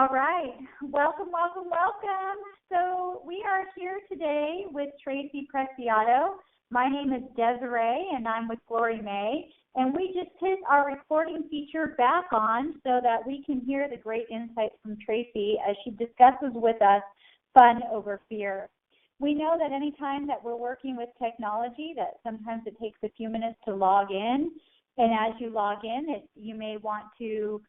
All right. Welcome, welcome, welcome. So we are here today with Tracy Preciado. My name is Desiree, and I'm with Glory May. And we just hit our recording feature back on so that we can hear the great insights from Tracy as she discusses with us fun over fear. We know that anytime that we're working with technology, that sometimes it takes a few minutes to log in. And as you log in, you may want to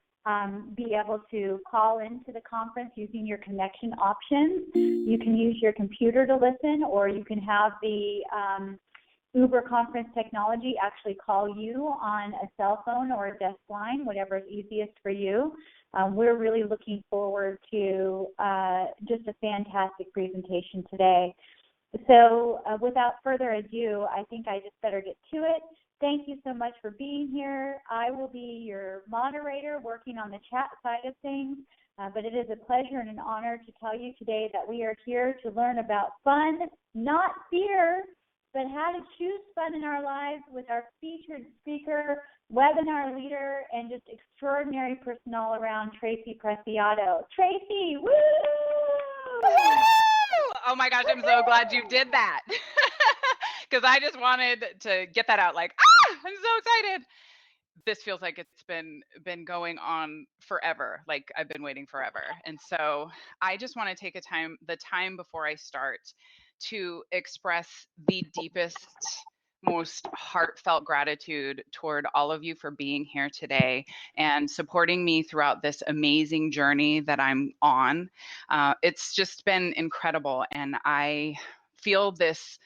be able to call into the conference using your connection options. You can use your computer to listen, or you can have the Uber conference technology actually call you on a cell phone or a desk line, whatever is easiest for you. We're really looking forward to just a fantastic presentation today. So without further ado, I think I just better get to it. Thank you so much for being here. I will be your moderator working on the chat side of things, but it is a pleasure and an honor to tell you today that we are here to learn about fun, not fear, but how to choose fun in our lives with our featured speaker, webinar leader, and just extraordinary person all around, Tracy Preciado. Tracy, woo! Woo! Oh my gosh, I'm so glad you did that. Because I just wanted to get that out like, I'm so excited. This feels like it's been going on forever. Like I've been waiting forever. And so I just want to take the time before I start to express the deepest, most heartfelt gratitude toward all of you for being here today and supporting me throughout this amazing journey that I'm on. It's just been incredible. And I feel this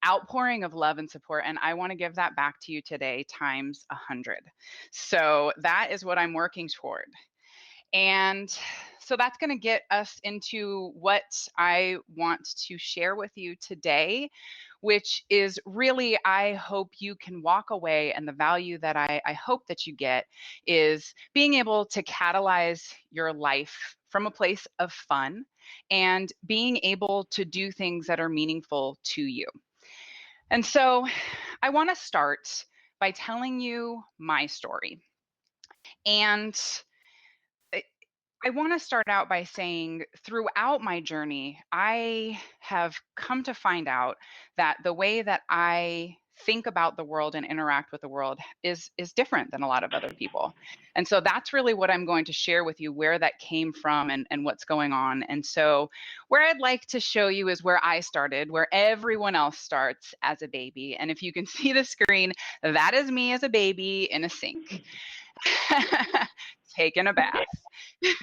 outpouring of love and support, and I want to give that back to you today times 100. So that is what I'm working toward. And so that's going to get us into what I want to share with you today, which is really, I hope you can walk away, and the value that I hope that you get is being able to catalyze your life from a place of fun and being able to do things that are meaningful to you. And so I want to start by telling you my story. And I want to start out by saying throughout my journey, I have come to find out that the way that I think about the world and interact with the world is different than a lot of other people. And so that's really what I'm going to share with you, where that came from and what's going on. And so where I'd like to show you is where I started, where everyone else starts as a baby. And if you can see the screen, that is me as a baby in a sink. Taking a bath.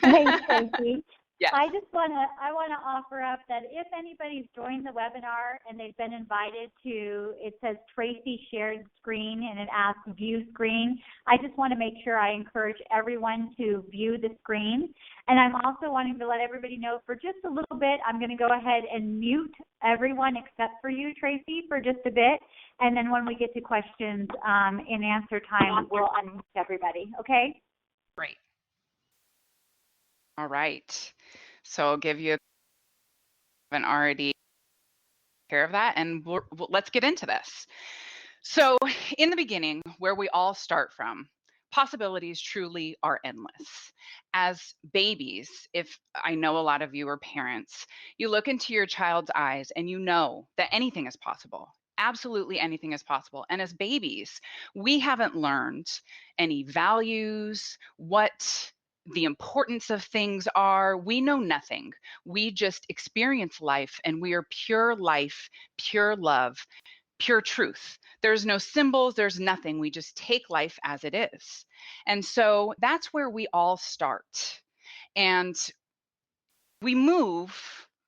Hey, Tracy. Yes. I want to offer up that if anybody's joined the webinar and they've been invited to, it says Tracy shared screen and it asks view screen. I just want to make sure I encourage everyone to view the screen. And I'm also wanting to let everybody know for just a little bit, I'm going to go ahead and mute everyone except for you, Tracy, for just a bit. And then when we get to questions in answer time, we'll unmute everybody. Okay? Great. All right. So I'll give you an already care of that, and let's get into this. So in the beginning, where we all start from, possibilities truly are endless. As babies, if I know a lot of you are parents, you look into your child's eyes and you know that anything is possible. Absolutely anything is possible. And as babies, we haven't learned any values, what the importance of things are. We know nothing. We just experience life, and we are pure life, pure love, pure truth. There's no symbols, there's nothing. We just take life as it is. And so that's where we all start. And we move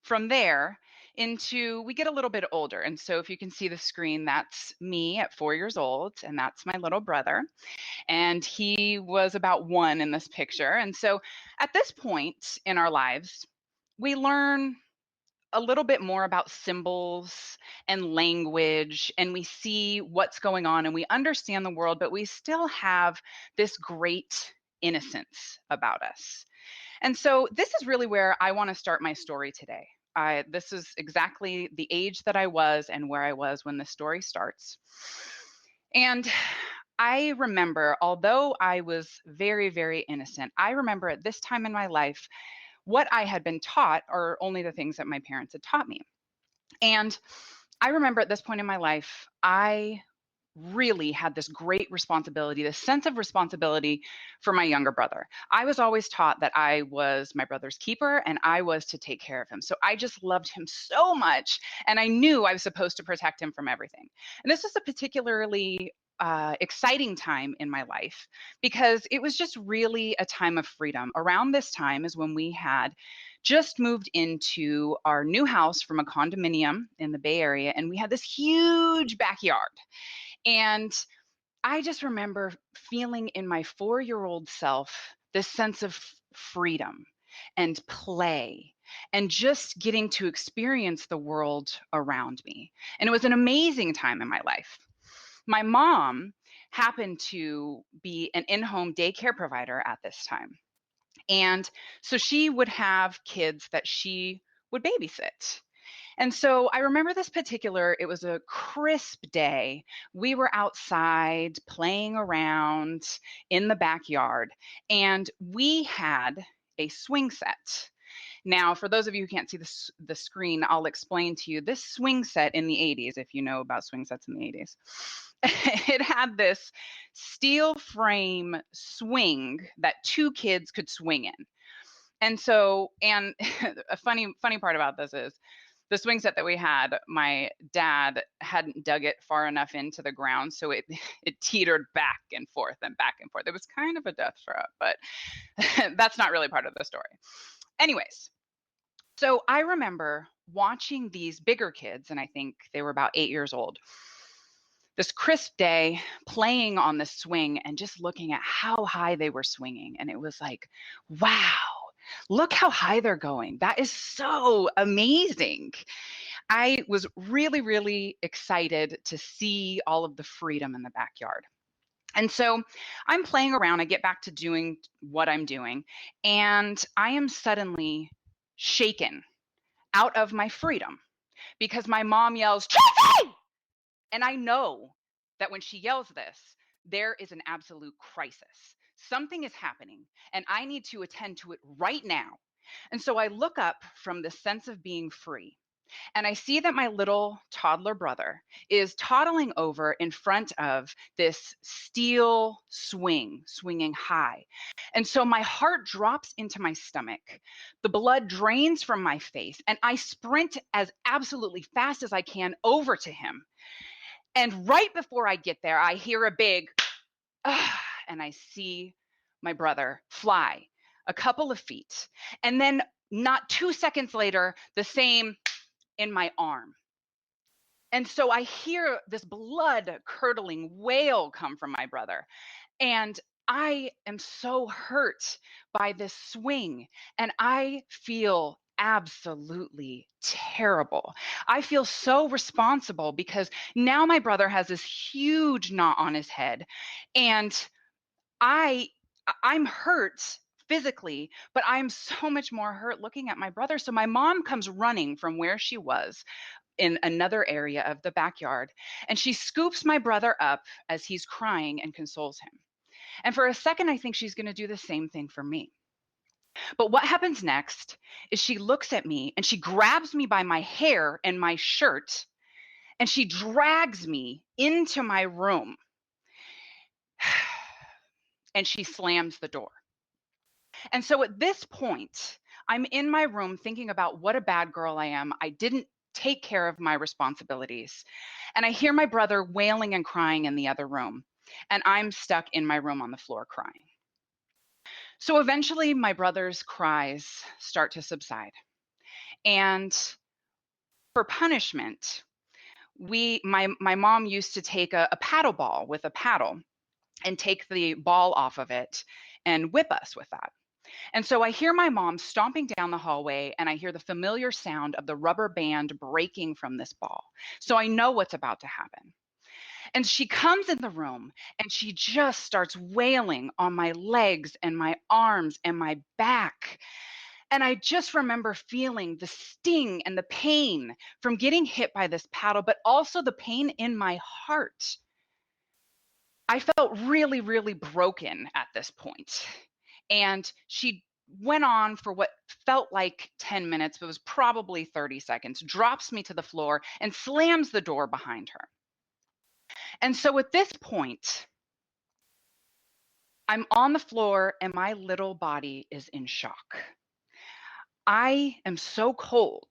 from there we get a little bit older. And so if you can see the screen, that's me at 4 years old, and that's my little brother. And he was about 1 in this picture. And so at this point in our lives, we learn a little bit more about symbols and language, and we see what's going on and we understand the world, but we still have this great innocence about us. And so this is really where I want to start my story today. This is exactly the age that I was and where I was when the story starts. And I remember, although I was very, very innocent, I remember at this time in my life what I had been taught are only the things that my parents had taught me. And I remember at this point in my life, I really had this great responsibility, this sense of responsibility for my younger brother. I was always taught that I was my brother's keeper and I was to take care of him. So I just loved him so much. And I knew I was supposed to protect him from everything. And this was a particularly exciting time in my life because it was just really a time of freedom. Around this time is when we had just moved into our new house from a condominium in the Bay Area, and we had this huge backyard. And I just remember feeling in my 4-year-old self this sense of freedom and play and just getting to experience the world around me. And it was an amazing time in my life. My mom happened to be an in-home daycare provider at this time. And so she would have kids that she would babysit. And so I remember this particular, it was a crisp day. We were outside playing around in the backyard, and we had a swing set. Now, for those of you who can't see the screen, I'll explain to you this swing set in the 80s, if you know about swing sets in the 80s. It had this steel frame swing that two kids could swing in. And so, and a funny part about this is the swing set that we had, my dad hadn't dug it far enough into the ground, so it teetered back and forth and back and forth. It was kind of a death trap, but that's not really part of the story. Anyways, so I remember watching these bigger kids, and I think they were about 8 years old, this crisp day playing on the swing and just looking at how high they were swinging. And it was like, wow, look how high they're going. That is so amazing. I was really, really excited to see all of the freedom in the backyard. And so I'm playing around. I get back to doing what I'm doing, and I am suddenly shaken out of my freedom because my mom yells, Tracy! And I know that when she yells this, there is an absolute crisis. Something is happening, and I need to attend to it right now. And so I look up from the sense of being free, and I see that my little toddler brother is toddling over in front of this steel swing, swinging high. And so my heart drops into my stomach. The blood drains from my face, and I sprint as absolutely fast as I can over to him. And right before I get there, I hear a big, and I see my brother fly a couple of feet. And then not 2 seconds later, the same in my arm. And so I hear this blood curdling wail come from my brother. And I am so hurt by this swing. And I feel absolutely terrible. I feel so responsible because now my brother has this huge knot on his head. And I'm hurt physically, but I'm so much more hurt looking at my brother. So my mom comes running from where she was in another area of the backyard, and she scoops my brother up as he's crying and consoles him. And for a second, I think she's going to do the same thing for me. But what happens next is she looks at me and she grabs me by my hair and my shirt, and she drags me into my room. And she slams the door. And so at this point, I'm in my room thinking about what a bad girl I am. I didn't take care of my responsibilities. And I hear my brother wailing and crying in the other room. And I'm stuck in my room on the floor crying. So eventually, my brother's cries start to subside. And for punishment, my mom used to take a paddle ball with a paddle and take the ball off of it and whip us with that. And so I hear my mom stomping down the hallway, and I hear the familiar sound of the rubber band breaking from this ball. So I know what's about to happen. And she comes in the room and she just starts wailing on my legs and my arms and my back. And I just remember feeling the sting and the pain from getting hit by this paddle, but also the pain in my heart. I felt really, really broken at this point. And she went on for what felt like 10 minutes, but was probably 30 seconds, drops me to the floor and slams the door behind her. And so at this point, I'm on the floor and my little body is in shock. I am so cold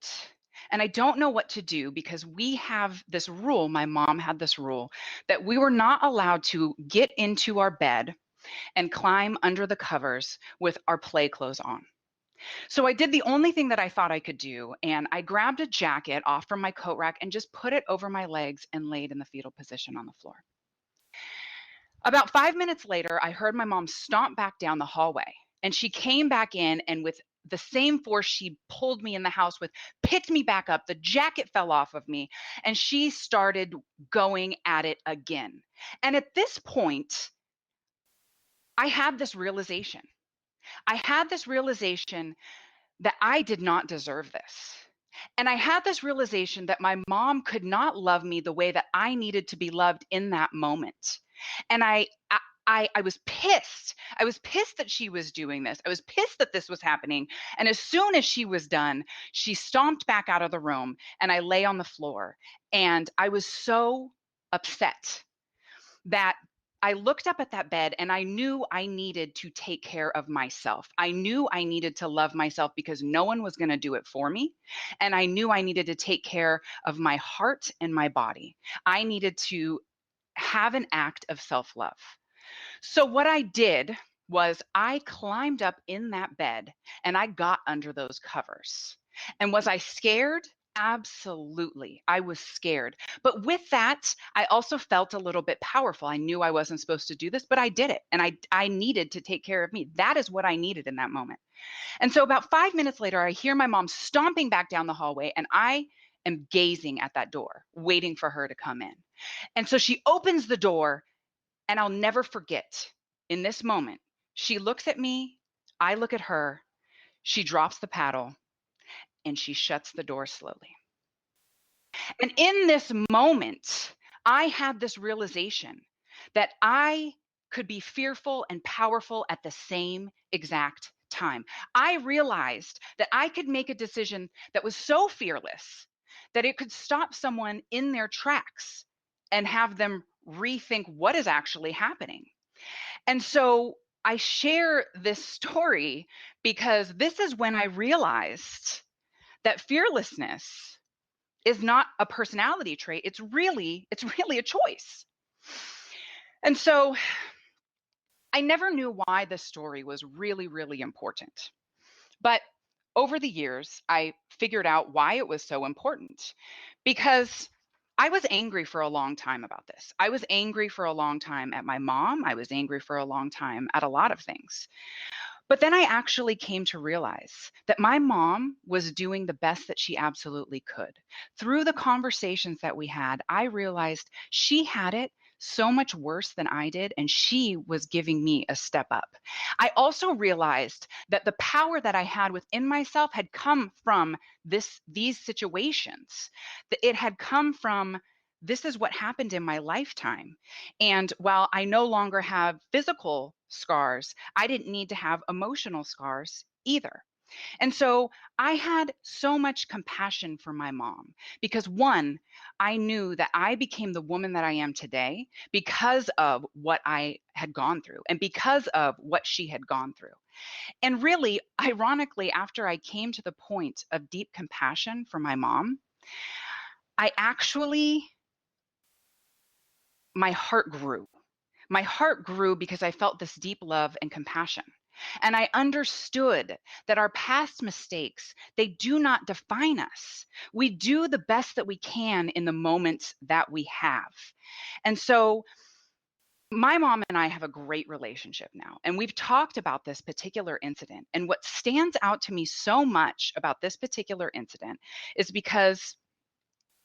and I don't know what to do because we have this rule. My mom had this rule that we were not allowed to get into our bed and climb under the covers with our play clothes on. So I did the only thing that I thought I could do, and I grabbed a jacket off from my coat rack and just put it over my legs and laid in the fetal position on the floor. About 5 minutes later, I heard my mom stomp back down the hallway, and she came back in, and with the same force she pulled me in the house with, picked me back up. The jacket fell off of me, and she started going at it again. And at this point, I had this realization. I had this realization that I did not deserve this. And I had this realization that my mom could not love me the way that I needed to be loved in that moment. And I was pissed. I was pissed that she was doing this. I was pissed that this was happening. And as soon as she was done, she stomped back out of the room and I lay on the floor. And I was so upset that I looked up at that bed and I knew I needed to take care of myself. I knew I needed to love myself because no one was going to do it for me. And I knew I needed to take care of my heart and my body. I needed to have an act of self-love. So what I did was I climbed up in that bed and I got under those covers. And was I scared? Absolutely. I was scared. But with that, I also felt a little bit powerful. I knew I wasn't supposed to do this, but I did it. And I needed to take care of me. That is what I needed in that moment. And so about 5 minutes later, I hear my mom stomping back down the hallway and I am gazing at that door, waiting for her to come in. And so she opens the door and I'll never forget in this moment, she looks at me, I look at her, she drops the paddle, and she shuts the door slowly. And in this moment, I had this realization that I could be fearful and powerful at the same exact time. I realized that I could make a decision that was so fearless that it could stop someone in their tracks and have them rethink what is actually happening. And so I share this story because this is when I realized that fearlessness is not a personality trait. It's really a choice. And so I never knew why this story was really, really important. But over the years, I figured out why it was so important because I was angry for a long time about this. I was angry for a long time at my mom. I was angry for a long time at a lot of things. But then I actually came to realize that my mom was doing the best that she absolutely could. Through the conversations that we had, I realized she had it so much worse than I did, and she was giving me a step up. I also realized that the power that I had within myself had come from these situations. That it had come from this is what happened in my lifetime. And while I no longer have physical scars, I didn't need to have emotional scars either. And so I had so much compassion for my mom because one, I knew that I became the woman that I am today because of what I had gone through and because of what she had gone through. And really, ironically, after I came to the point of deep compassion for my mom, I actually, my heart grew. My heart grew because I felt this deep love and compassion. And I understood that our past mistakes, they do not define us. We do the best that we can in the moments that we have. And so my mom and I have a great relationship now. And we've talked about this particular incident. And what stands out to me so much about this particular incident is because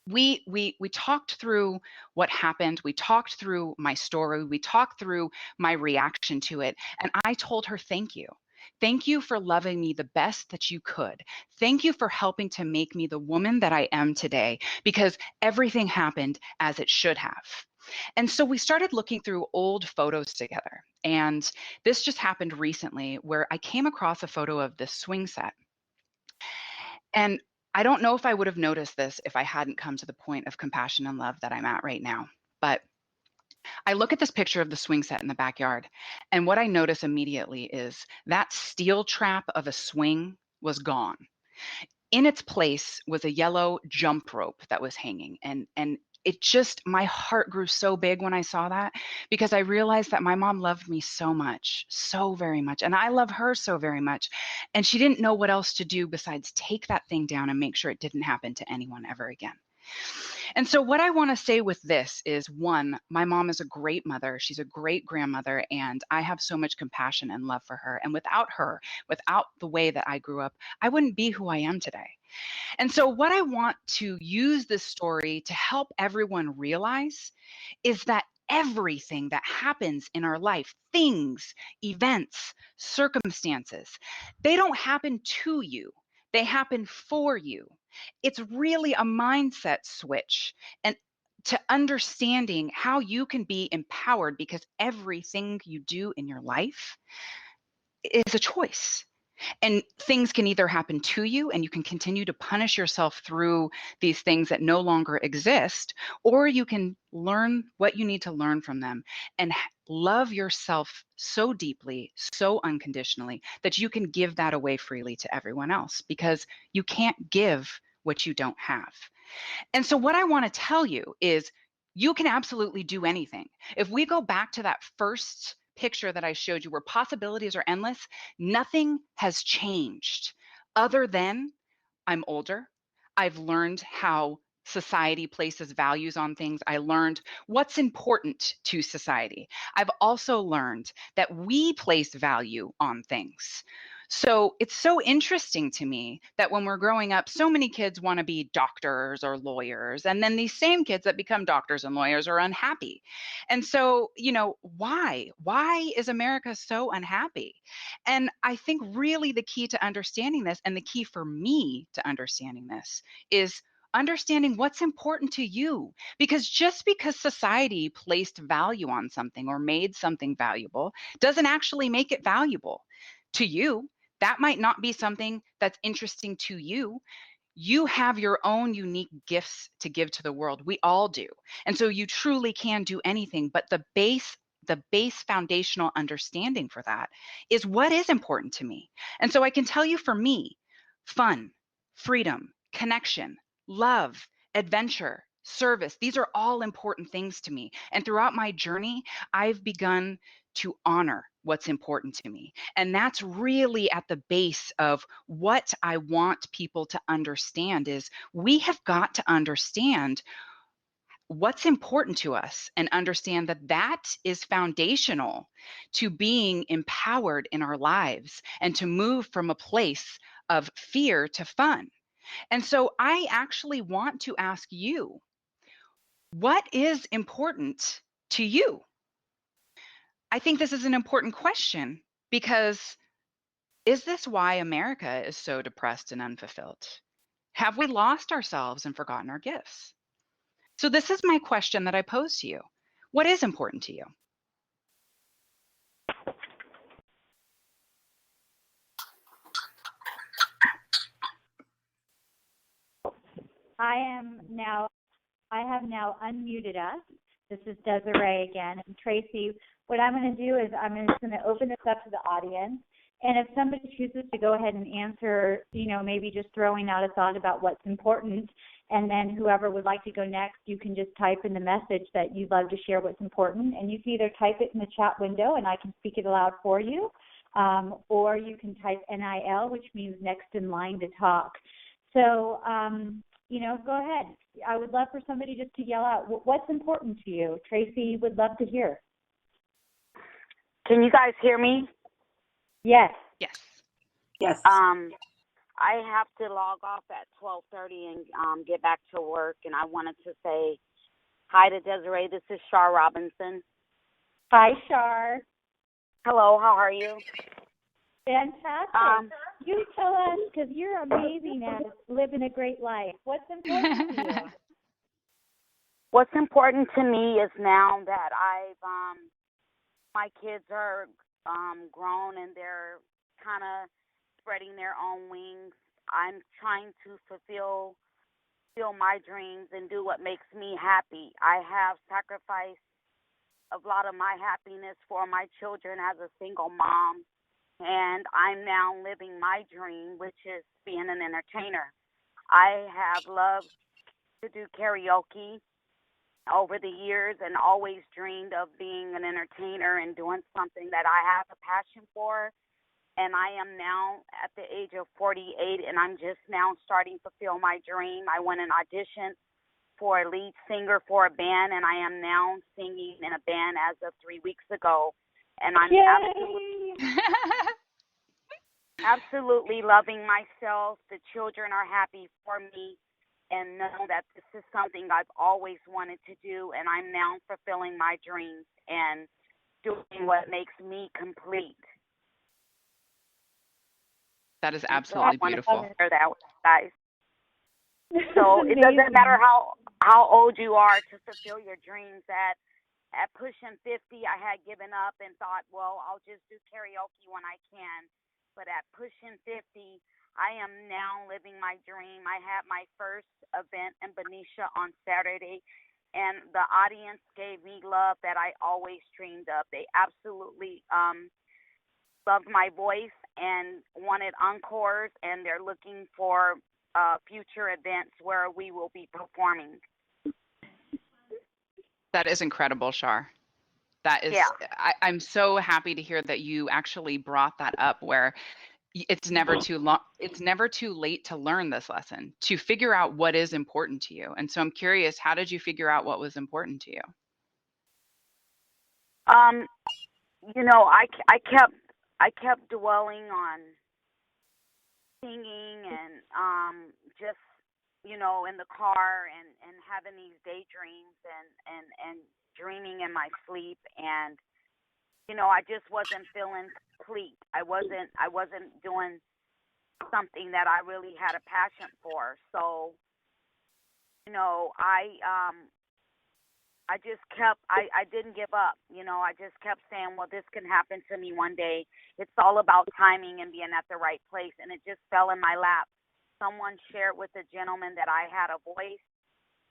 we talked through what happened. We talked through my story. We talked through my reaction to it. And I told her, thank you. Thank you for loving me the best that you could. Thank you for helping to make me the woman that I am today, because everything happened as it should have. And so we started looking through old photos together. And this just happened recently where I came across a photo of this swing set. And I don't know if I would have noticed this if I hadn't come to the point of compassion and love that I'm at right now. But I look at this picture of the swing set in the backyard, and what I notice immediately is that steel trap of a swing was gone. In its place was a yellow jump rope that was hanging, and it just, my heart grew so big when I saw that, because I realized that my mom loved me so much, so very much, and I love her so very much, and she didn't know what else to do besides take that thing down and make sure it didn't happen to anyone ever again. And so, what I want to say with this is, one, my mom is a great mother. She's a great grandmother, and I have so much compassion and love for her. And without her, without the way that I grew up, I wouldn't be who I am today. And so, what I want to use this story to help everyone realize is that everything that happens in our life, things, events, circumstances, they don't happen to you, they happen for you. It's really a mindset switch and to understanding how you can be empowered, because everything you do in your life is a choice. And things can either happen to you and you can continue to punish yourself through these things that no longer exist, or you can learn what you need to learn from them and love yourself so deeply, so unconditionally, that you can give that away freely to everyone else, because you can't give what you don't have. And so, what I want to tell you is you can absolutely do anything. If we go back to that first picture that I showed you, where possibilities are endless, nothing has changed other than I'm older. I've learned how society places values on things. I learned what's important to society. I've also learned that we place value on things. So it's so interesting to me that when we're growing up, so many kids want to be doctors or lawyers. And then these same kids that become doctors and lawyers are unhappy. And so, why? Why is America so unhappy? And I think really the key to understanding this, and the key for me to understanding this, is understanding what's important to you. Because just because society placed value on something or made something valuable doesn't actually make it valuable to you. That might not be something that's interesting to you. You have your own unique gifts to give to the world. We all do. And so you truly can do anything, but the base foundational understanding for that is what is important to me. And so I can tell you, for me, fun, freedom, connection, love, adventure, service, these are all important things to me. And throughout my journey, I've begun to honor what's important to me. And that's really at the base of what I want people to understand is we have got to understand what's important to us and understand that that is foundational to being empowered in our lives and to move from a place of fear to fun. And so I actually want to ask you, what is important to you? I think this is an important question, because is this why America is so depressed and unfulfilled? Have we lost ourselves and forgotten our gifts? So, this is my question that I pose to you. What is important to you? I have now unmuted us. This is Desiree again. And Tracy, what I'm going to do is I'm just going to open this up to the audience. And if somebody chooses to go ahead and answer, maybe just throwing out a thought about what's important, and then whoever would like to go next, you can just type in the message that you'd love to share what's important. And you can either type it in the chat window and I can speak it aloud for you, or you can type NIL, which means next in line to talk. So, go ahead. I would love for somebody just to yell out, what's important to you? Tracy would love to hear. Can you guys hear me? Yes. Yes. Yes. I have to log off at 12:30 and get back to work, and I wanted to say hi to Desiree. This is Shar Robinson. Hi, Shar. Hello, how are you? Fantastic. You tell us, because you're amazing at living a great life. What's important to you? What's important to me is now that my kids are grown and they're kind of spreading their own wings. I'm trying to fulfill my dreams and do what makes me happy. I have sacrificed a lot of my happiness for my children as a single mom, and I'm now living my dream, which is being an entertainer. I have loved to do karaoke over the years and always dreamed of being an entertainer and doing something that I have a passion for. And I am now at the age of 48, and I'm just now starting to fulfill my dream. I went and auditioned for a lead singer for a band, and I am now singing in a band as of 3 weeks ago. And I'm absolutely loving myself. The children are happy for me and know that this is something I've always wanted to do, and I'm now fulfilling my dreams and doing what makes me complete. That is absolutely beautiful. I want to share that with you guys. So it doesn't matter how old you are to fulfill your dreams. At pushing 50, I had given up and thought, well, I'll just do karaoke when I can. But at pushing 50, I am now living my dream. I had my first event in Benicia on Saturday, and the audience gave me love that I always dreamed of. They absolutely loved my voice and wanted encores, and they're looking for future events where we will be performing. That is incredible, Shar. That is, yeah. I'm so happy to hear that you actually brought that up, where it's never too long. It's never too late to learn this lesson, to figure out what is important to you. And so I'm curious, how did you figure out what was important to you? I kept dwelling on singing and just in the car and having these daydreams and dreaming in my sleep, and I just wasn't feeling complete. I wasn't doing something that I really had a passion for. So I didn't give up. I just kept saying, well, this can happen to me one day. It's all about timing and being at the right place, and it just fell in my lap. Someone shared with a gentleman that I had a voice.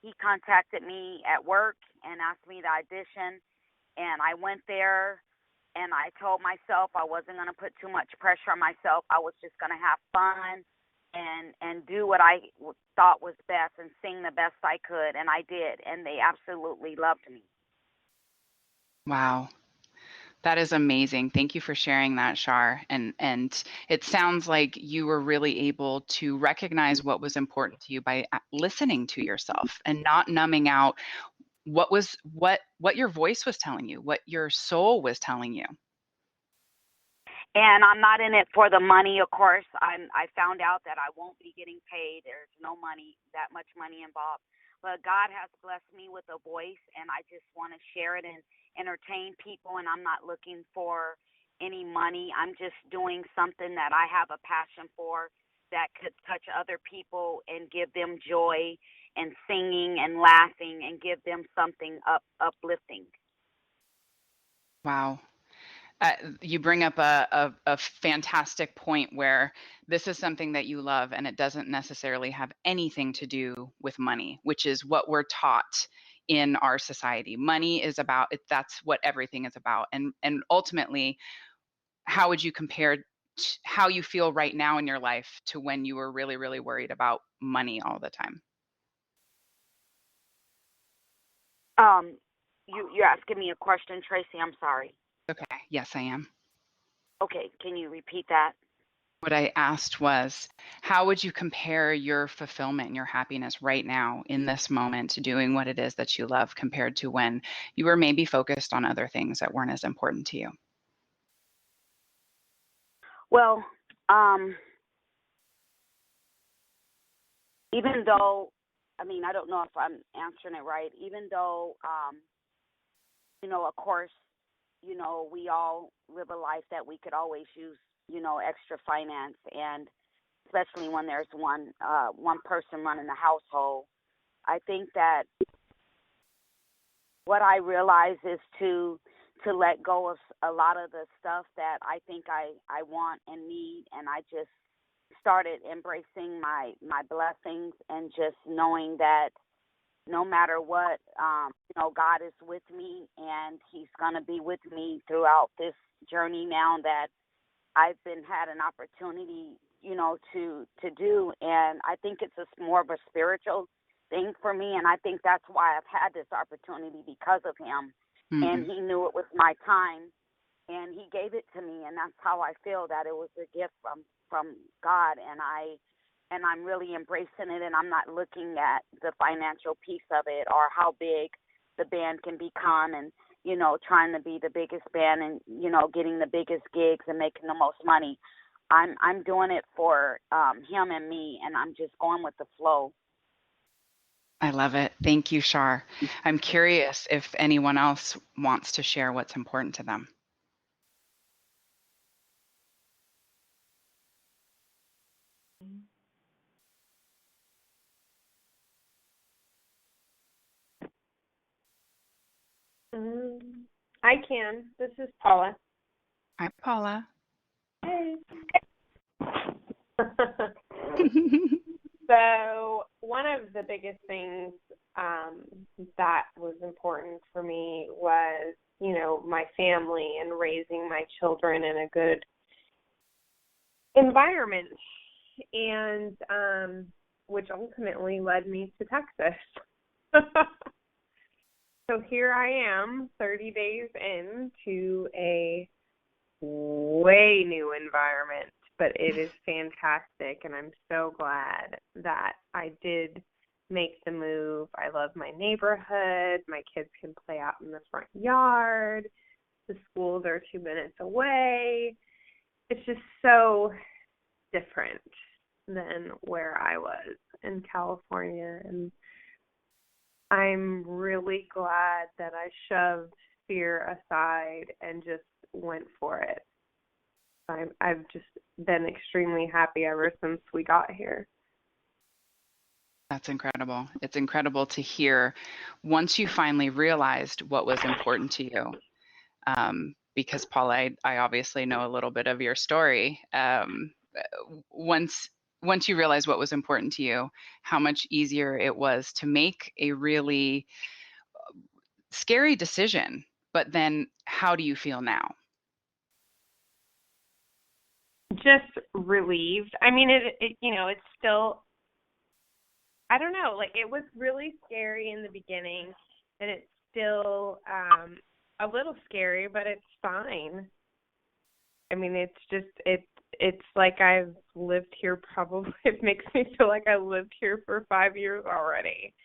He contacted me at work and asked me to audition, and I went there, and I told myself I wasn't going to put too much pressure on myself. I was just going to have fun and do what I thought was best and sing the best I could, and I did, and they absolutely loved me. Wow. That is amazing. Thank you for sharing that, Shar. And it sounds like you were really able to recognize what was important to you by listening to yourself and not numbing out what your voice was telling you, what your soul was telling you. And I'm not in it for the money, of course. I found out that I won't be getting paid. There's no money, that much money involved. But God has blessed me with a voice, and I just want to share it and entertain people, and I'm not looking for any money. I'm just doing something that I have a passion for that could touch other people and give them joy and singing and laughing and give them something uplifting. Wow. You bring up a fantastic point where this is something that you love, and it doesn't necessarily have anything to do with money, which is what we're taught in our society. Money is about it. That's what everything is about. And ultimately, how would you compare how you feel right now in your life to when you were really, really worried about money all the time? You're asking me a question, Tracy. I'm sorry. Okay. Yes, I am. Okay. Can you repeat that? What I asked was, how would you compare your fulfillment and your happiness right now in this moment to doing what it is that you love compared to when you were maybe focused on other things that weren't as important to you? Well, even though, I don't know if I'm answering it right, even though, of course, we all live a life that we could always use, extra finance, and especially when there's one person running the household. I think that what I realize is to let go of a lot of the stuff that I think I want and need, and I just started embracing my blessings and just knowing that no matter what, God is with me, and He's gonna be with me throughout this journey now that I've had an opportunity, to do. And I think it's more of a spiritual thing for me, and I think that's why I've had this opportunity, because of Him. And He knew it was my time, and He gave it to me, and that's how I feel, that it was a gift from God, and I'm really embracing it, and I'm not looking at the financial piece of it or how big the band can become, and trying to be the biggest band, and getting the biggest gigs and making the most money. I'm doing it for Him and me, and I'm just going with the flow. I love it. Thank you, Shar. I'm curious if anyone else wants to share what's important to them. I can. This is Paula. Hi, Paula. Hey. So one of the biggest things that was important for me was, my family and raising my children in a good environment, and which ultimately led me to Texas. So here I am, 30 days into a way new environment, but it is fantastic, and I'm so glad that I did make the move. I love my neighborhood. My kids can play out in the front yard. The schools are 2 minutes away. It's just so different than where I was in California, and I'm really glad that I shoved fear aside and just went for it. I've just been extremely happy ever since we got here. That's incredible. It's incredible to hear once you finally realized what was important to you. Because Paula, I obviously know a little bit of your story. Once you realized what was important to you, how much easier it was to make a really scary decision. But then how do you feel now? Just relieved. I mean, it's still, I don't know, like it was really scary in the beginning, and it's still a little scary, but it's fine. I mean, it's like I've lived here probably, it makes me feel like I lived here for 5 years already.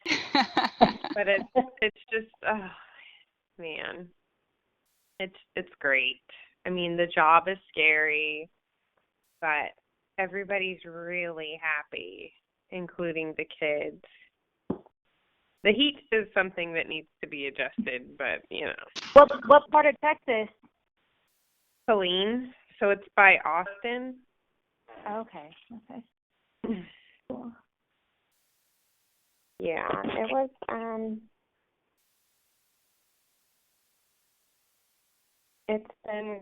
But it's just, oh, man, it's great. I mean, the job is scary, but everybody's really happy, including the kids. The heat is something that needs to be adjusted, but, What part of Texas? Saline, so it's by Austin. Okay. Cool. Yeah, it was, it's been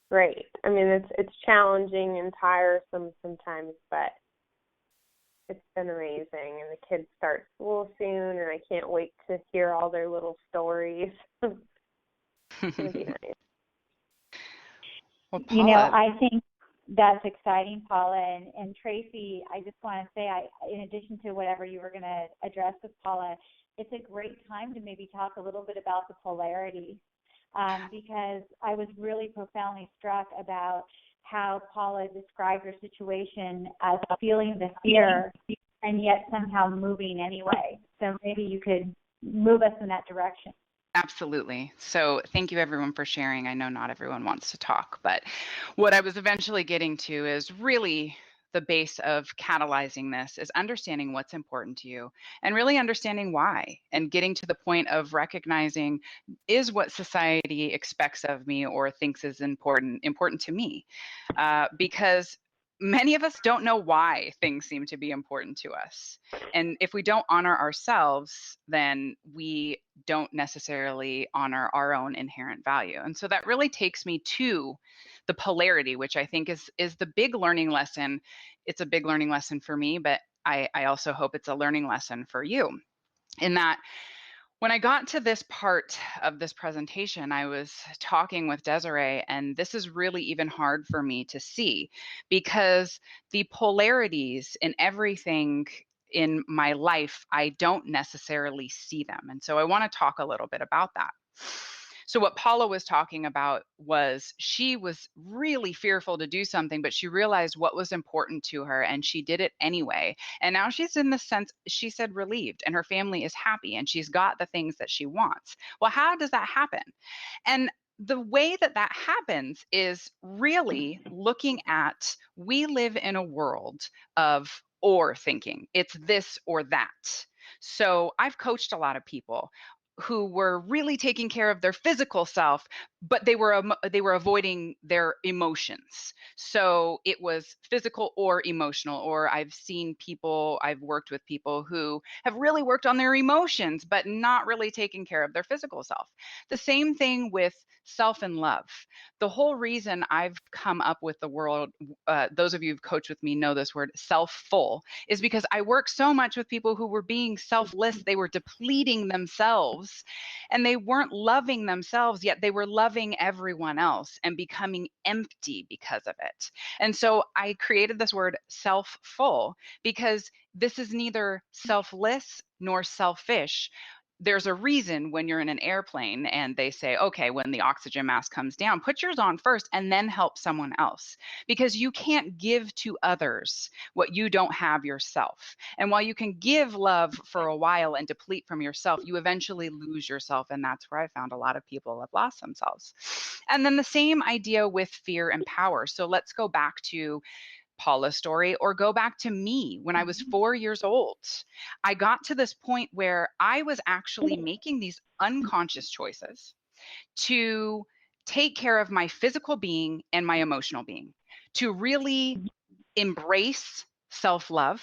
great. I mean, it's challenging and tiresome sometimes, but it's been amazing. And the kids start school soon, and I can't wait to hear all their little stories. It's going to be nice. Well, Paula, I think that's exciting, Paula. And Tracy, I just want to say, in addition to whatever you were going to address with Paula, it's a great time to maybe talk a little bit about the polarity. Because I was really profoundly struck about how Paula described her situation as feeling the fear and yet somehow moving anyway. So maybe you could move us in that direction. Absolutely. So thank you everyone for sharing. I know not everyone wants to talk, but what I was eventually getting to is really the base of catalyzing this is understanding what's important to you and really understanding why, and getting to the point of recognizing, is what society expects of me or thinks is important to me? Because many of us don't know why things seem to be important to us. And if we don't honor ourselves, then we don't necessarily honor our own inherent value. And so that really takes me to the polarity, which I think is the big learning lesson. It's a big learning lesson for me, but I also hope it's a learning lesson for you. In that, when I got to this part of this presentation, I was talking with Desiree, and this is really even hard for me to see because the polarities in everything in my life, I don't necessarily see them. And so I want to talk a little bit about that. So, what Paula was talking about was she was really fearful to do something, but she realized what was important to her and she did it anyway. And now she's in the sense, she said, relieved, and her family is happy and she's got the things that she wants. Well, how does that happen? And the way that that happens is really looking at, we live in a world of or thinking. It's this or that. So I've coached a lot of people who were really taking care of their physical self, but they were avoiding their emotions. So it was physical or emotional. Or I've worked with people who have really worked on their emotions, but not really taking care of their physical self. The same thing with self and love. The whole reason I've come up with the word, those of you who've coached with me know this word, self-full, is because I work so much with people who were being selfless. They were depleting themselves and they weren't loving themselves, yet they were loving everyone else and becoming empty because of it. And so I created this word self-full because this is neither selfless nor selfish. There's a reason when you're in an airplane and they say, okay, when the oxygen mask comes down, put yours on first and then help someone else, because you can't give to others what you don't have yourself. And while you can give love for a while and deplete from yourself, you eventually lose yourself. And that's where I found a lot of people have lost themselves. And then the same idea with fear and power. So let's go back to Paula's story, or go back to me when I was 4 years old. I got to this point where I was actually making these unconscious choices to take care of my physical being and my emotional being, to really embrace self-love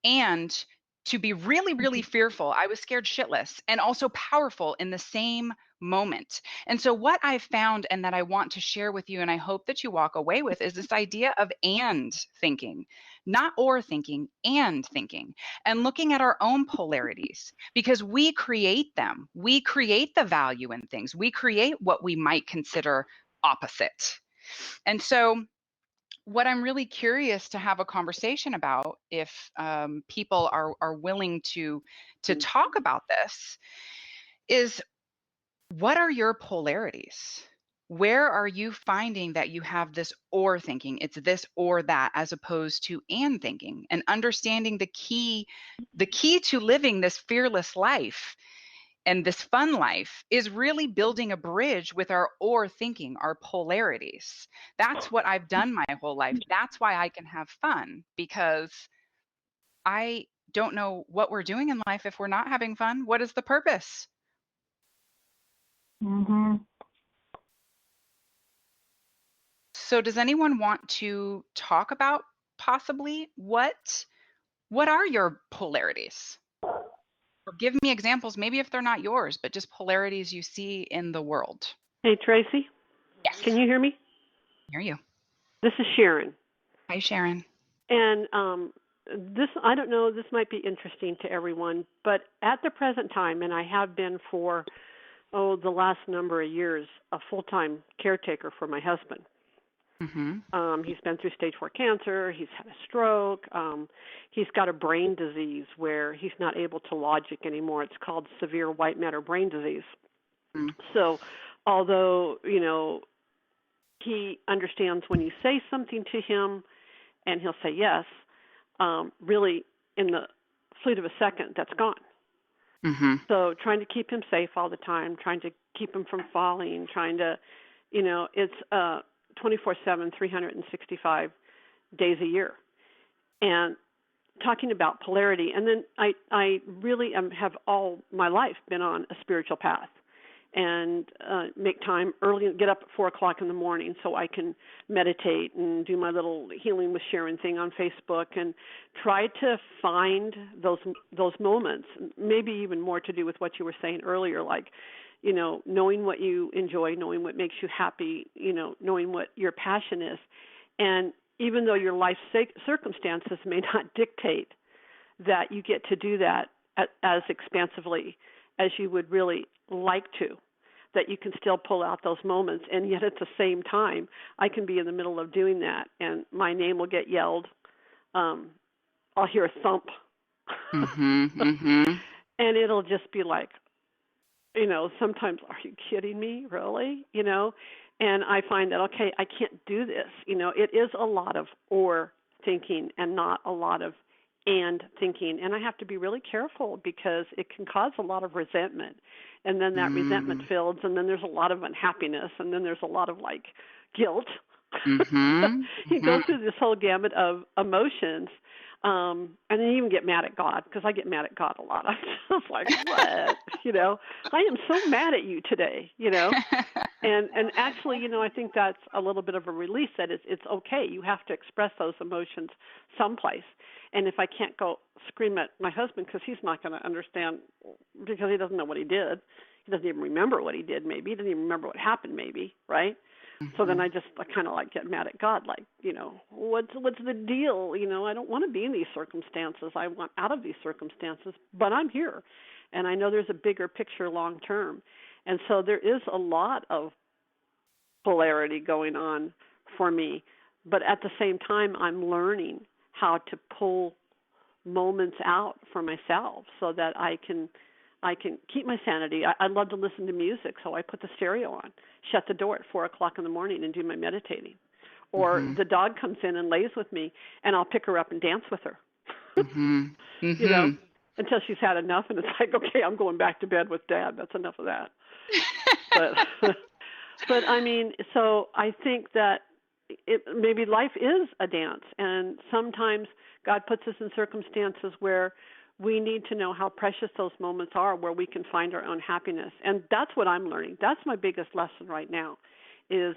and to be really, really fearful. I was scared shitless and also powerful in the same moment. And so, what I found and that I want to share with you, and I hope that you walk away with, is this idea of and thinking, not or thinking, and thinking, and looking at our own polarities because we create them. We create the value in things, we create what we might consider opposite. And so, what I'm really curious to have a conversation about, if people are willing to talk about this, is what are your polarities? Where are you finding that you have this or thinking? It's this or that, as opposed to and thinking, and understanding the key to living this fearless life and this fun life is really building a bridge with our or thinking, our polarities. That's what I've done my whole life. That's why I can have fun, because I don't know what we're doing in life if we're not having fun. What is the purpose? Mm-hmm. So does anyone want to talk about possibly what are your polarities? Or give me examples, maybe if they're not yours, but just polarities you see in the world. Hey, Tracy. Yes. Can you hear me? I hear you. This is Sharon. Hi, Sharon. And this, I don't know, this might be interesting to everyone, but at the present time, and I have been for, the last number of years, a full-time caretaker for my husband. Mm-hmm. He's been through stage 4 cancer. He's had a stroke. He's got a brain disease where he's not able to logic anymore. It's called severe white matter brain disease. Mm. So although, he understands when you say something to him and he'll say yes, really in the fleet of a second, that's gone. Mm-hmm. So trying to keep him safe all the time, trying to keep him from falling, trying to, it's 24/7, 365 days a year. And talking about polarity. And then I really have all my life been on a spiritual path. and make time early, get up at 4 o'clock in the morning so I can meditate and do my little Healing with Sharon thing on Facebook, and try to find those moments, maybe even more to do with what you were saying earlier, like, knowing what you enjoy, knowing what makes you happy, knowing what your passion is. And even though your life circumstances may not dictate that you get to do that as expansively as you would really like to, that you can still pull out those moments. And yet at the same time, I can be in the middle of doing that, and my name will get yelled. I'll hear a thump. And it'll just be like, sometimes, are you kidding me, really? And I find that, okay, I can't do this. It is a lot of or thinking and not a lot of and thinking. And I have to be really careful because it can cause a lot of resentment. And then that resentment builds, and then there's a lot of unhappiness, and then there's a lot of, guilt. You go through this whole gamut of emotions. And then you even get mad at God, because I get mad at God a lot. I'm just like, what? I am so mad at you today, And actually, I think that's a little bit of a release, that it's okay. You have to express those emotions someplace. And if I can't go scream at my husband, because he's not going to understand, because he doesn't know what he did. He doesn't even remember what he did, maybe. He doesn't even remember what happened, maybe, right? So then I kind of get mad at God, what's the deal? I don't want to be in these circumstances. I want out of these circumstances, but I'm here. And I know there's a bigger picture long term. And so there is a lot of polarity going on for me. But at the same time, I'm learning how to pull moments out for myself so that I can keep my sanity. I love to listen to music, so I put the stereo on, shut the door at 4 o'clock in the morning, and do my meditating. Or the dog comes in and lays with me, and I'll pick her up and dance with her. Until she's had enough, and it's like, okay, I'm going back to bed with Dad. That's enough of that. But I mean, so I think that maybe life is a dance, and sometimes God puts us in circumstances where we need to know how precious those moments are, where we can find our own happiness. And that's what I'm learning. That's my biggest lesson right now, is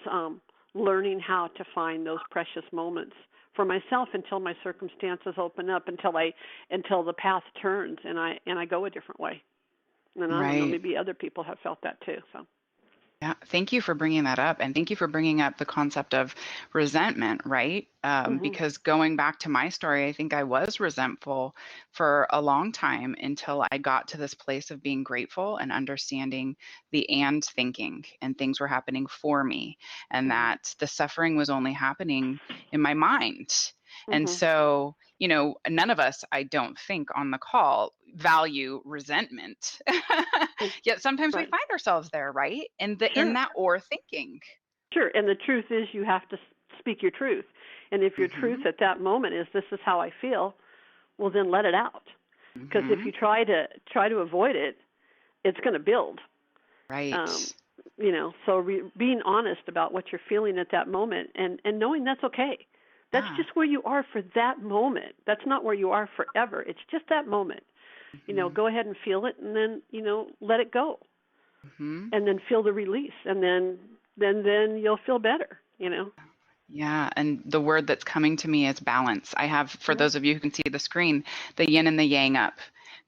learning how to find those precious moments for myself until my circumstances open up, until the path turns and I go a different way. And I don't know, maybe other people have felt that too. So. Yeah, thank you for bringing that up. And thank you for bringing up the concept of resentment, right? Because going back to my story, I think I was resentful for a long time until I got to this place of being grateful and understanding the and thinking, and things were happening for me, and that the suffering was only happening in my mind. And so, none of us, I don't think, on the call value resentment. Yet sometimes we find ourselves there, right? In that or thinking. Sure. And the truth is, you have to speak your truth. And if your truth at that moment is, this is how I feel, well, then let it out. Because if you try to avoid it, it's going to build. Right. So being honest about what you're feeling at that moment, and knowing that's okay. That's just where you are for that moment. That's not where you are forever. It's just that moment. Go ahead and feel it, and then, let it go. And then feel the release, and then you'll feel better, Yeah, and the word that's coming to me is balance. I have, for those of you who can see the screen, the yin and the yang up,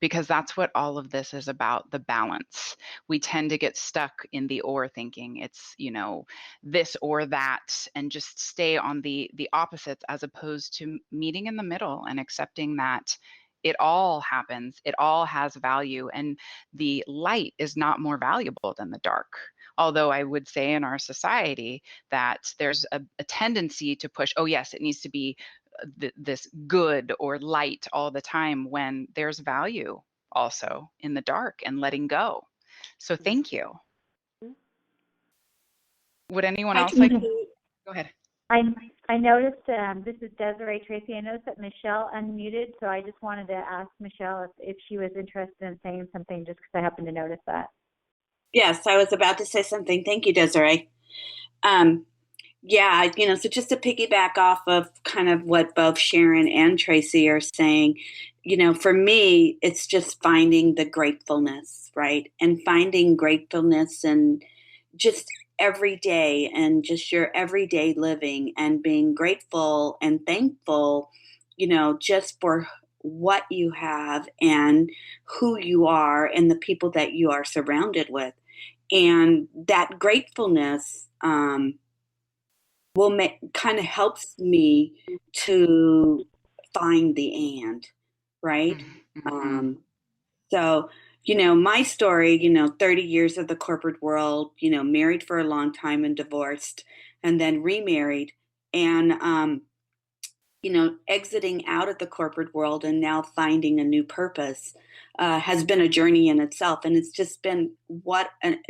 because that's what all of this is about, the balance. We tend to get stuck in the or thinking. It's, this or that, and just stay on the opposites, as opposed to meeting in the middle and accepting that it all happens, it all has value, and the light is not more valuable than the dark. Although I would say in our society that there's a tendency to push, oh yes, it needs to be this good or light all the time, when there's value also in the dark and letting go. So thank you. Would anyone else like to go ahead? I noticed, this is Desiree Tracy, I noticed that Michelle unmuted, so I just wanted to ask Michelle if she was interested in saying something, just because I happened to notice that. Yes, I was about to say something. Thank you, Desiree. So just to piggyback off of kind of what both Sharon and Tracy are saying, for me, it's just finding the gratefulness, right? And finding gratefulness and just every day and just your everyday living and being grateful and thankful, just for what you have and who you are and the people that you are surrounded with. And that gratefulness will kind of helps me to find the and, right? Mm-hmm. So, my story, 30 years of the corporate world, married for a long time and divorced and then remarried and, exiting out of the corporate world and now finding a new purpose has been a journey in itself. And it's just been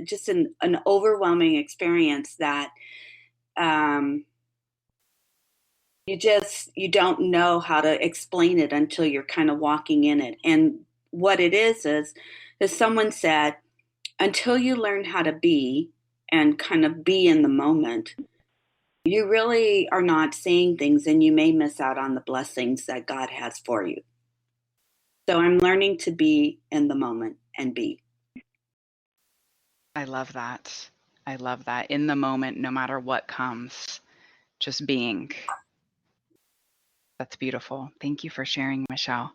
just an overwhelming experience that um, you don't know how to explain it until you're kind of walking in it. And what it is, as someone said, until you learn how to be and kind of be in the moment, you really are not seeing things and you may miss out on the blessings that God has for you. So I'm learning to be in the moment and be. I love that. I love that. In the moment, no matter what comes, just being. That's beautiful. Thank you for sharing, Michelle.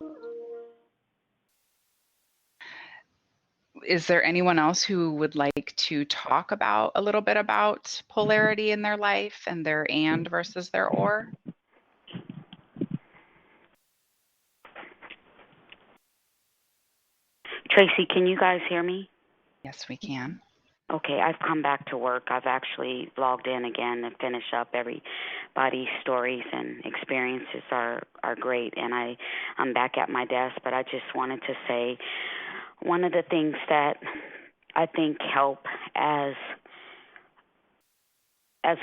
Is there anyone else who would like to talk about a little bit about polarity in their life and their and versus their or? Tracy, can you guys hear me? Yes, we can. Okay, I've come back to work. I've actually logged in again to finish up. Everybody's stories and experiences are great, and I'm back at my desk. But I just wanted to say one of the things that I think help as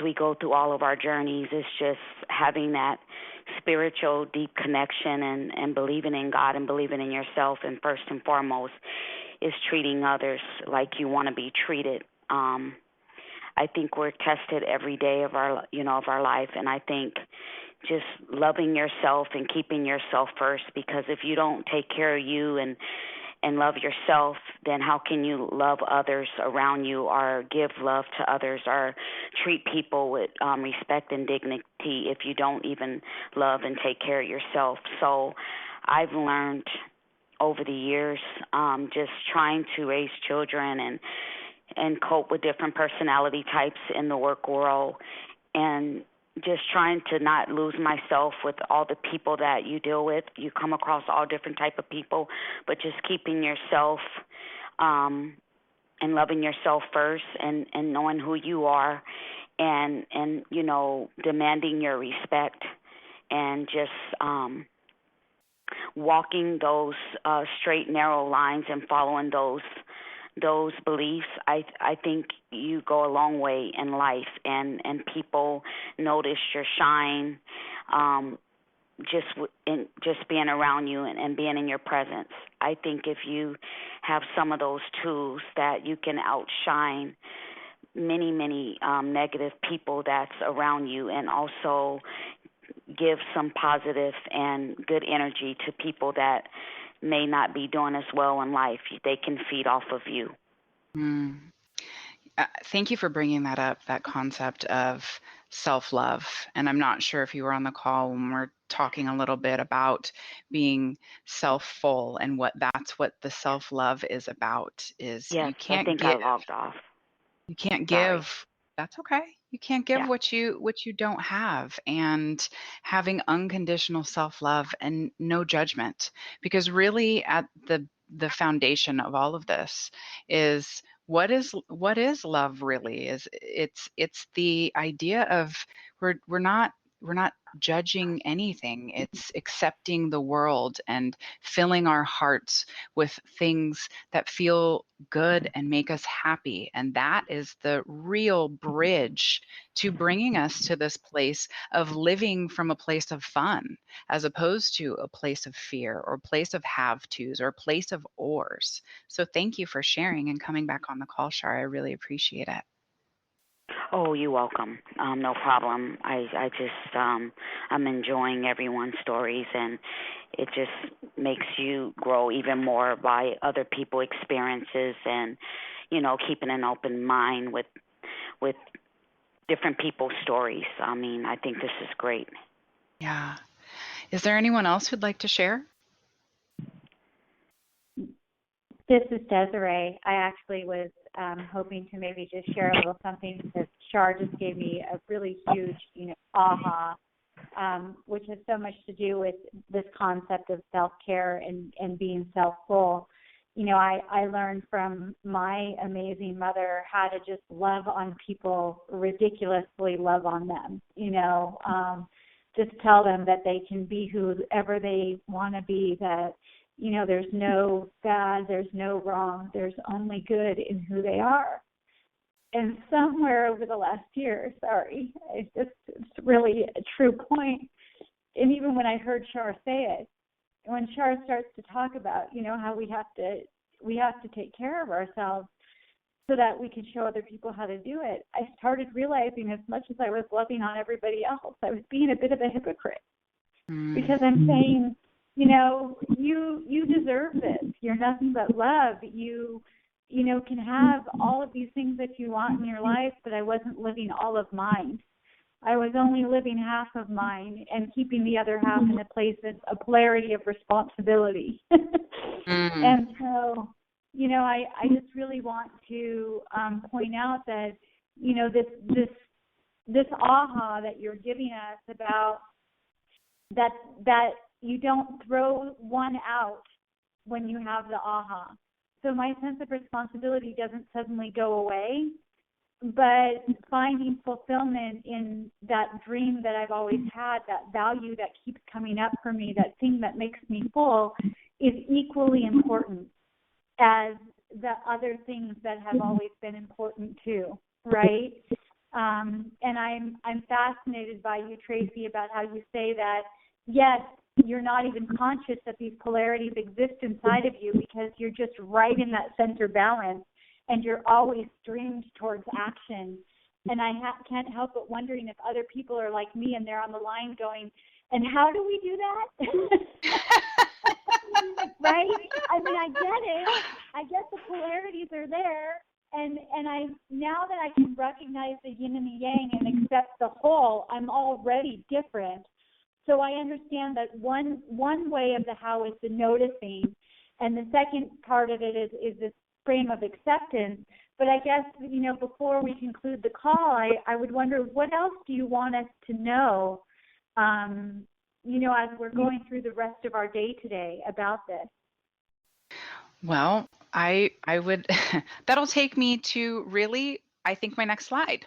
we go through all of our journeys is just having that spiritual deep connection and believing in God and believing in yourself, and first and foremost is treating others like you want to be treated. I think we're tested every day of our life, and I think just loving yourself and keeping yourself first, because if you don't take care of you and love yourself, then how can you love others around you or give love to others or treat people with respect and dignity if you don't even love and take care of yourself? So I've learned over the years, just trying to raise children and cope with different personality types in the work world, and just trying to not lose myself with all the people that you deal with. You come across all different type of people, but just keeping yourself and loving yourself first, and knowing who you are, and demanding your respect, and just walking those straight, narrow lines and following those beliefs. I think you go a long way in life, and people notice your shine, just being around you and being in your presence. I think if you have some of those tools, that you can outshine many negative people that's around you, and also give some positive and good energy to people that may not be doing as well in life. They can feed off of you. Thank you for bringing that up, that concept of self-love. And I'm not sure if you were on the call when we're talking a little bit about being self-full, and that's what the self-love is about. Is Yes, you can't I think give. I logged off. You can't Sorry. give. That's okay. You can't give Yeah. what you don't have, and having unconditional self-love and no judgment, because really at the foundation of all of this is what is love really is. It's the idea of we're not judging anything. It's accepting the world and filling our hearts with things that feel good and make us happy. And that is the real bridge to bringing us to this place of living from a place of fun, as opposed to a place of fear or a place of have tos or a place of ors. So thank you for sharing and coming back on the call, Shar. I really appreciate it. Oh, you're welcome. No problem. I just I'm enjoying everyone's stories, and it just makes you grow even more by other people's experiences and, keeping an open mind with different people's stories. I mean, I think this is great. Yeah. Is there anyone else who'd like to share? This is Desiree. I actually was hoping to maybe just share a little something because Shar just gave me a really huge, aha, which has so much to do with this concept of self-care and being self-full. I learned from my amazing mother how to just love on people, ridiculously love on them, just tell them that they can be whoever they want to be, that, there's no bad, there's no wrong, there's only good in who they are. And somewhere over the last year, it's really a true point. And even when I heard Shar say it, when Shar starts to talk about, how we have to take care of ourselves so that we can show other people how to do it, I started realizing as much as I was loving on everybody else, I was being a bit of a hypocrite because I'm saying, you deserve this. You're nothing but love. You can have all of these things that you want in your life, but I wasn't living all of mine. I was only living half of mine and keeping the other half in a place of a polarity of responsibility. And so, I just really want to point out that, this aha that you're giving us about that you don't throw one out when you have the aha. So my sense of responsibility doesn't suddenly go away, but finding fulfillment in that dream that I've always had, that value that keeps coming up for me, that thing that makes me full, is equally important as the other things that have always been important too, right? And I'm fascinated by you, Tracy, about how you say that, yes, you're not even conscious that these polarities exist inside of you because you're just right in that center balance and you're always streamed towards action. And I can't help but wondering if other people are like me and they're on the line going, and how do we do that? Right? I mean, I get it. I get the polarities are there. And I now that I can recognize the yin and the yang and accept the whole, I'm already different. So I understand that one way of the how is the noticing, and the second part of it is this frame of acceptance. But I guess, before we conclude the call, I would wonder, what else do you want us to know, as we're going through the rest of our day today about this? Well, I would, that'll take me to really, I think, my next slide.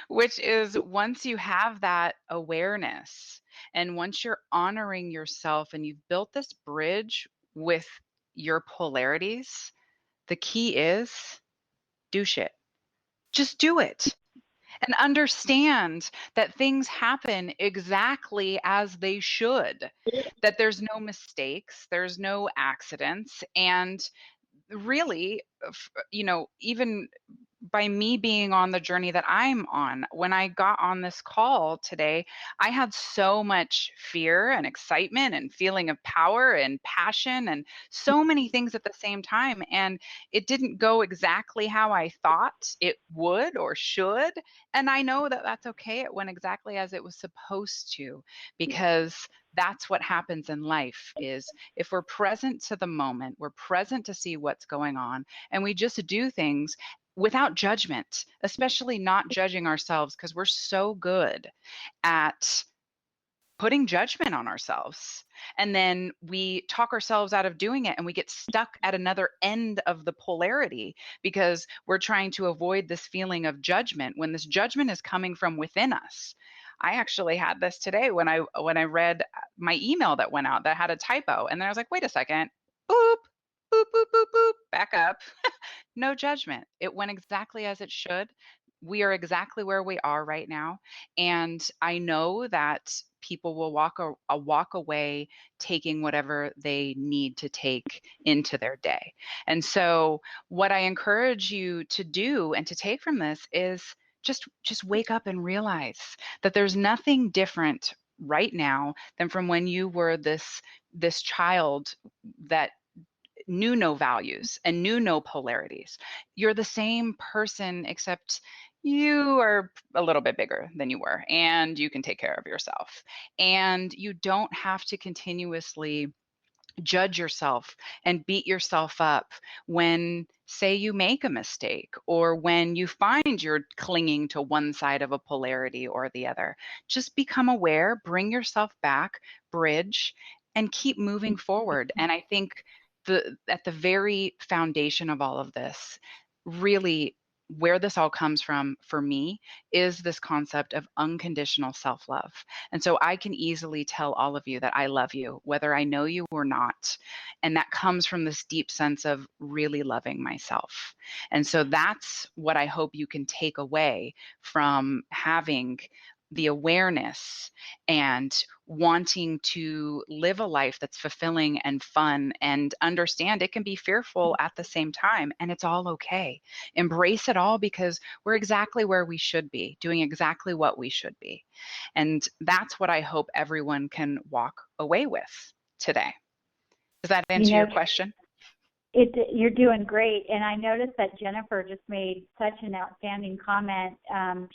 Which is, once you have that awareness and once you're honoring yourself and you've built this bridge with your polarities, the key is do shit. Just do it. And understand that things happen exactly as they should, that there's no mistakes, there's no accidents. And really, even by me being on the journey that I'm on, when I got on this call today, I had so much fear and excitement and feeling of power and passion and so many things at the same time. And it didn't go exactly how I thought it would or should. And I know that that's okay. It went exactly as it was supposed to, because that's what happens in life. Is if we're present to the moment, we're present to see what's going on, and we just do things without judgment, especially not judging ourselves, because we're so good at putting judgment on ourselves. And then we talk ourselves out of doing it and we get stuck at another end of the polarity because we're trying to avoid this feeling of judgment when this judgment is coming from within us. I actually had this today when I read my email that went out that had a typo, and then I was like, wait a second, boop, boop, boop, boop, boop, back up. No judgment. It went exactly as it should. We are exactly where we are right now. And I know that people will walk away taking whatever they need to take into their day. And so what I encourage you to do and to take from this is just wake up and realize that there's nothing different right now than from when you were this child that knew no values and knew no polarities. You're the same person, except you are a little bit bigger than you were, and you can take care of yourself. And you don't have to continuously judge yourself and beat yourself up when, say, you make a mistake or when you find you're clinging to one side of a polarity or the other. Just become aware, bring yourself back, bridge, and keep moving forward. And I think at the very foundation of all of this, really where this all comes from for me is this concept of unconditional self-love. And so I can easily tell all of you that I love you, whether I know you or not. And that comes from this deep sense of really loving myself. And so that's what I hope you can take away from having the awareness and wanting to live a life that's fulfilling and fun, and understand it can be fearful at the same time, and it's all okay. Embrace it all, because we're exactly where we should be, doing exactly what we should be. And that's what I hope everyone can walk away with today. Does that answer your question? You're doing great. And I noticed that Jennifer just made such an outstanding comment.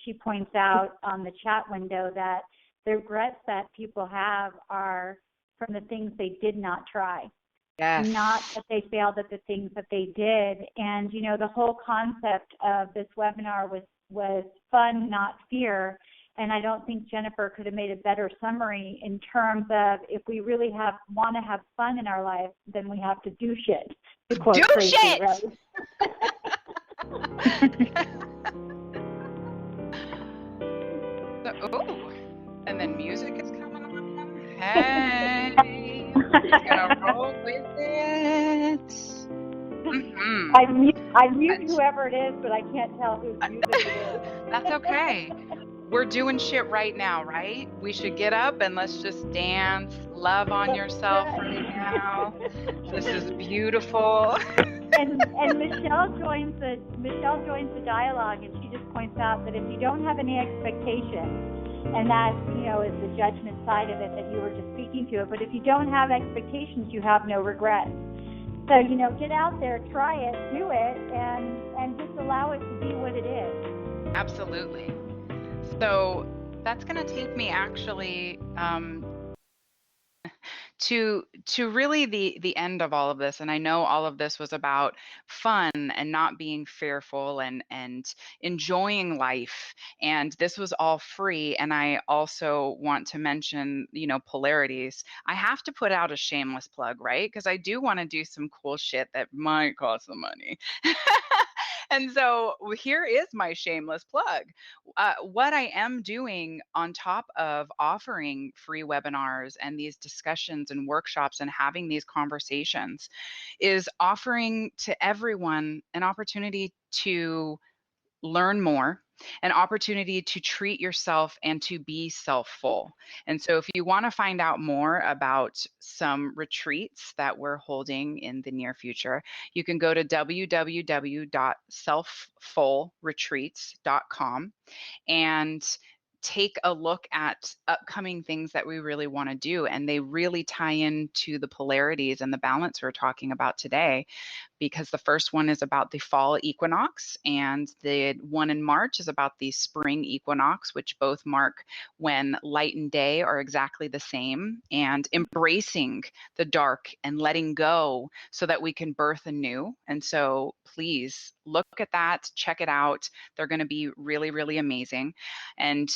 She points out on the chat window that the regrets that people have are from the things they did not try. Yes. Not that they failed at the things that they did. And, you know, the whole concept of this webinar was fun, not fear. And I don't think Jennifer could have made a better summary in terms of, if we really want to have fun in our life, then we have to do shit. To quote Do Tracy, shit! right? Oh, and then music is coming on. Hey, we're gonna roll with it. Mm-hmm. I mute whoever it is, but I can't tell whose music it is. That's okay. We're doing shit right now, right? We should get up and let's just dance, love on yourself right now. This is beautiful. And Michelle joins the dialogue, and she just points out that if you don't have any expectations, and that, you know, is the judgment side of it that you were just speaking to, but if you don't have expectations, you have no regrets. So, you know, get out there, try it, do it, and just allow it to be what it is. Absolutely. So that's going to take me actually to really the end of all of this. And I know all of this was about fun and not being fearful and enjoying life, and this was all free. And I also want to mention, you know, polarities. I have to put out a shameless plug, right? Because I do want to do some cool shit that might cost some money. And so here is my shameless plug. What I am doing on top of offering free webinars and these discussions and workshops and having these conversations is offering to everyone an opportunity to learn more, an opportunity to treat yourself and to be self-full. And so if you want to find out more about some retreats that we're holding in the near future, you can go to www.selffulretreats.com and take a look at upcoming things that we really want to do. And they really tie into the polarities and the balance we're talking about today, because the first one is about the fall equinox, and the one in March is about the spring equinox, which both mark when light and day are exactly the same, and embracing the dark and letting go so that we can birth anew. And so please look at that, check it out. They're going to be really, really amazing. And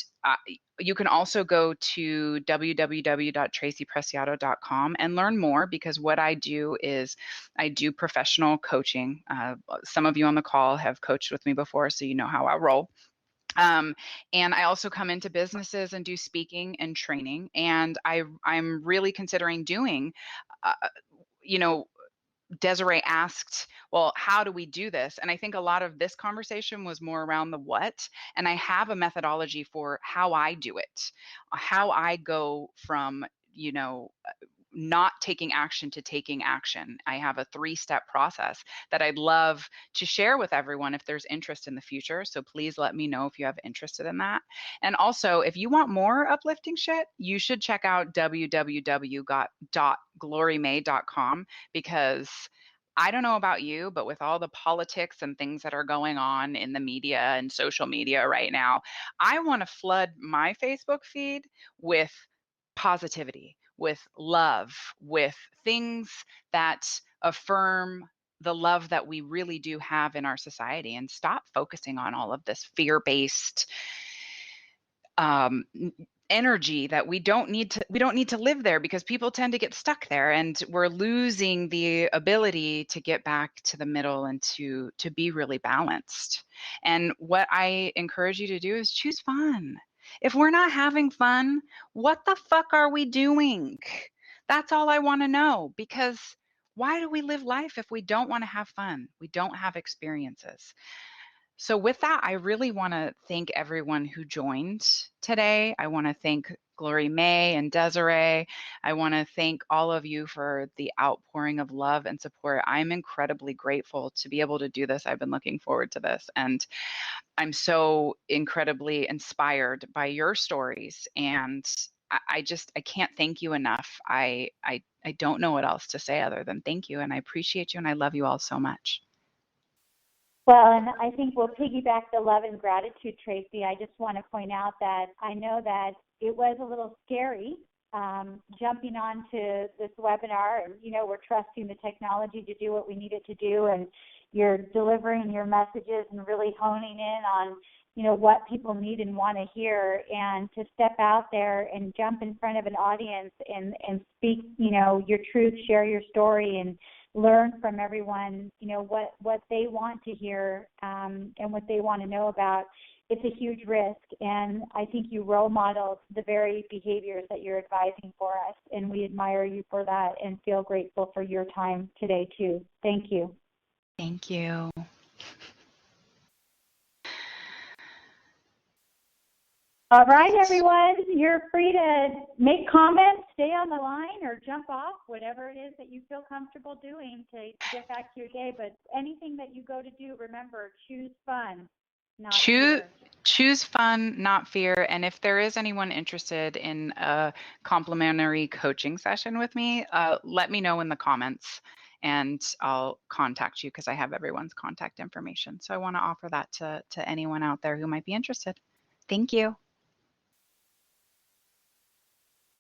you can also go to www.tracypreciado.com and learn more, because what I do is I do professional coaching. Some of you on the call have coached with me before, so you know how I roll. And I also come into businesses and do speaking and training. And I'm really considering doing, you know, Desiree asked, well, how do we do this? And I think a lot of this conversation was more around the what. And I have a methodology for how I do it, how I go from, you know, not taking action to taking action. I have a 3-step process that I'd love to share with everyone if there's interest in the future. So please let me know if you have interested in that. And also, if you want more uplifting shit, you should check out www.glorymay.com, because I don't know about you, but with all the politics and things that are going on in the media and social media right now, I want to flood my Facebook feed with positivity, with love, with things that affirm the love that we really do have in our society, and stop focusing on all of this fear-based energy that we don't need to live there, because people tend to get stuck there, and we're losing the ability to get back to the middle and to be really balanced. And what I encourage you to do is choose fun. If we're not having fun, what the fuck are we doing? That's all I want to know, because why do we live life if we don't want to have fun? We don't have experiences. So, with that, I really want to thank everyone who joined today. I want to thank Glory May and Desiree. I want to thank all of you for the outpouring of love and support. I'm incredibly grateful to be able to do this. I've been looking forward to this, and I'm so incredibly inspired by your stories. And I can't thank you enough. I don't know what else to say other than thank you, and I appreciate you, and I love you all so much. Well, and I think we'll piggyback the love and gratitude, Tracy. I just want to point out that I know that it was a little scary jumping onto this webinar, and, we're trusting the technology to do what we need it to do, and you're delivering your messages and really honing in on, what people need and want to hear, and to step out there and jump in front of an audience and speak, your truth, share your story, and learn from everyone, what they want to hear and what they want to know about. It's a huge risk, and I think you role modeled the very behaviors that you're advising for us, and we admire you for that and feel grateful for your time today too. Thank you. Thank you. All right, everyone, you're free to make comments, stay on the line, or jump off, whatever it is that you feel comfortable doing to get back to your day. But anything that you go to do, remember, choose fun, not fear. Choose fun, not fear. And if there is anyone interested in a complimentary coaching session with me, let me know in the comments, and I'll contact you, because I have everyone's contact information. So I want to offer that to anyone out there who might be interested. Thank you.